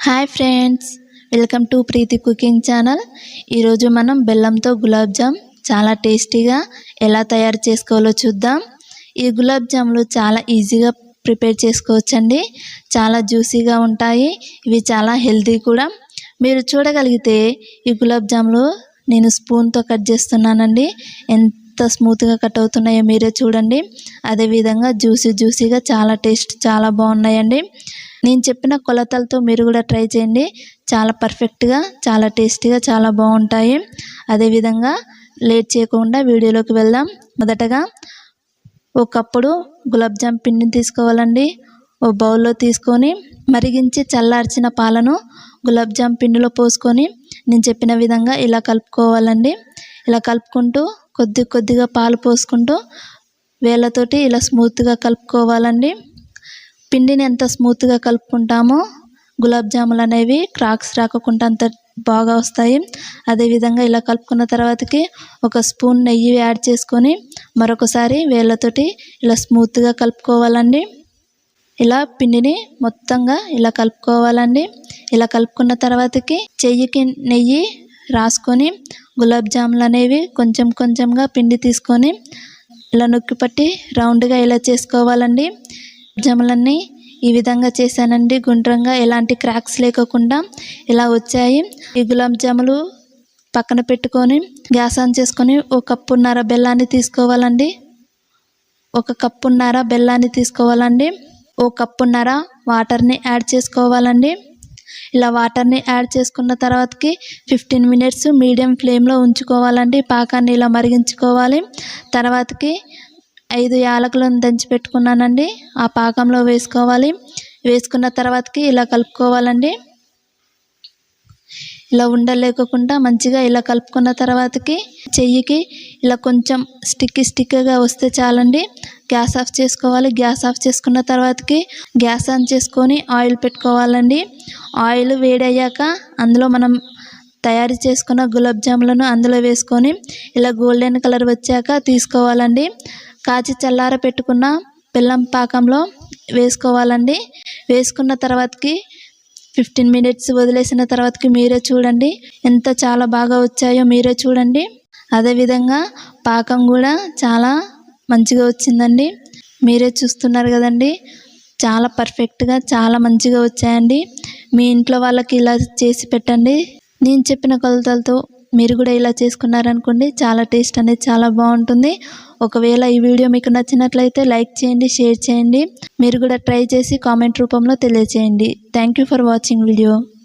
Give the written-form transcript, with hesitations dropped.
Hi friends, welcome to Preethi cooking channel. ఈరోజు మనం బెల్లంతో గులాబ్ జామ్ చాలా టేస్టీగా ఎలా తయారు చేసుకోవాలో చూద్దాం. ఈ గులాబ్ జాములు చాలా ఈజీగా ప్రిపేర్ చేసుకోవచ్చండి. చాలా జ్యూసీగా ఉంటాయి. ఇవి చాలా హెల్తీ కూడా. మీరు చూడగలిగితే ఈ గులాబ్ జాములు నేను స్పూన్తో కట్ చేస్తున్నానండి. ఎంత స్మూత్గా కట్ అవుతున్నాయో మీరే చూడండి. అదేవిధంగా జ్యూసీగా చాలా బాగున్నాయండి. నేను చెప్పిన కొలతలతో మీరు కూడా ట్రై చేయండి. చాలా పర్ఫెక్ట్గా, చాలా టేస్టీగా, చాలా బాగుంటాయి. అదేవిధంగా లేట్ చేయకుండా వీడియోలోకి వెళ్దాం. మొదటగా ఒక కప్పుడు గులాబ్ జామ్ పిండిని తీసుకోవాలండి. ఓ బౌల్లో తీసుకొని మరిగించి చల్లార్చిన పాలను గులాబ్ జామ్ పిండిలో పోసుకొని నేను చెప్పిన విధంగా ఇలా కలుపుకోవాలండి. ఇలా కలుపుకుంటూ కొద్దిగా పాలు పోసుకుంటూ వేళ్ళతోటి ఇలా స్మూత్గా కలుపుకోవాలండి. పిండిని ఎంత స్మూత్గా కలుపుకుంటామో గులాబ్ జాములు అనేవి క్రాక్స్ రాకుండా అంత బాగా వస్తాయి. అదేవిధంగా ఇలా కలుపుకున్న తర్వాతకి ఒక స్పూన్ నెయ్యి యాడ్ చేసుకొని మరొకసారి వేళ్ళతోటి ఇలా స్మూత్గా కలుపుకోవాలండి. ఇలా పిండిని మొత్తంగా ఇలా కలుపుకోవాలండి. ఇలా కలుపుకున్న తర్వాతకి చెయ్యికి నెయ్యి రాసుకొని గులాబ్ జాములు అనేవి కొంచెంగా పిండి తీసుకొని ఇలా నొక్కి పట్టి రౌండ్గా ఇలా చేసుకోవాలండి. జాములన్నీ ఈ విధంగా చేశానండి. గుండ్రంగా ఎలాంటి క్రాక్స్ లేకుండా ఇలా వచ్చాయి. ఈ గులాబ్ జాములు పక్కన పెట్టుకొని గ్యాస్ ఆన్ చేసుకొని ఒక కప్పున్నర బెల్లాన్ని తీసుకోవాలండి. ఓ కప్పున్నర వాటర్ని యాడ్ చేసుకోవాలండి. ఇలా వాటర్ని యాడ్ చేసుకున్న తర్వాతకి 15 మినిట్స్ మీడియం ఫ్లేమ్లో ఉంచుకోవాలండి. పాకాన్ని ఇలా మరిగించుకోవాలి. తర్వాతకి 5 యాలకులను దంచి పెట్టుకున్నానండి. ఆ పాకంలో వేసుకోవాలి. వేసుకున్న తర్వాతకి ఇలా కలుపుకోవాలండి. ఇలా ఉండలేకుండా మంచిగా ఇలా కలుపుకున్న తర్వాతకి చెయ్యికి ఇలా కొంచెం స్టిక్కీగా వస్తే చాలండి. గ్యాస్ ఆఫ్ చేసుకోవాలి. గ్యాస్ ఆఫ్ చేసుకున్న తర్వాతకి గ్యాస్ ఆన్ చేసుకొని ఆయిల్ పెట్టుకోవాలండి. ఆయిల్ వేడయ్యాక అందులో మనం తయారు చేసుకున్న గులాబ్ జాములను అందులో వేసుకొని ఇలా గోల్డెన్ కలర్ వచ్చాక తీసుకోవాలండి. కాచి చల్లార పెట్టుకున్న బెల్లం పాకంలో వేసుకోవాలండి. వేసుకున్న తర్వాతకి 15 మినిట్స్ వదిలేసిన తర్వాతకి మీరే చూడండి ఎంత చాలా బాగా వచ్చాయో మీరే చూడండి. అదేవిధంగా పాకం కూడా చాలా మంచిగా వచ్చిందండి. మీరే చూస్తున్నారు కదండి. చాలా పర్ఫెక్ట్గా చాలా మంచిగా వచ్చాయండి. మీ ఇంట్లో వాళ్ళకి ఇలా చేసి పెట్టండి. నేను చెప్పిన కొలతలతో మీరు కూడా ఇలా చేసుకున్నారనుకోండి, చాలా టేస్ట్ అనేది చాలా బాగుంటుంది. ఒకవేళ ఈ వీడియో మీకు నచ్చినట్లయితే లైక్ చేయండి, షేర్ చేయండి. మీరు కూడా ట్రై చేసి కామెంట్ రూపంలో తెలియచేయండి. Thank you for watching video.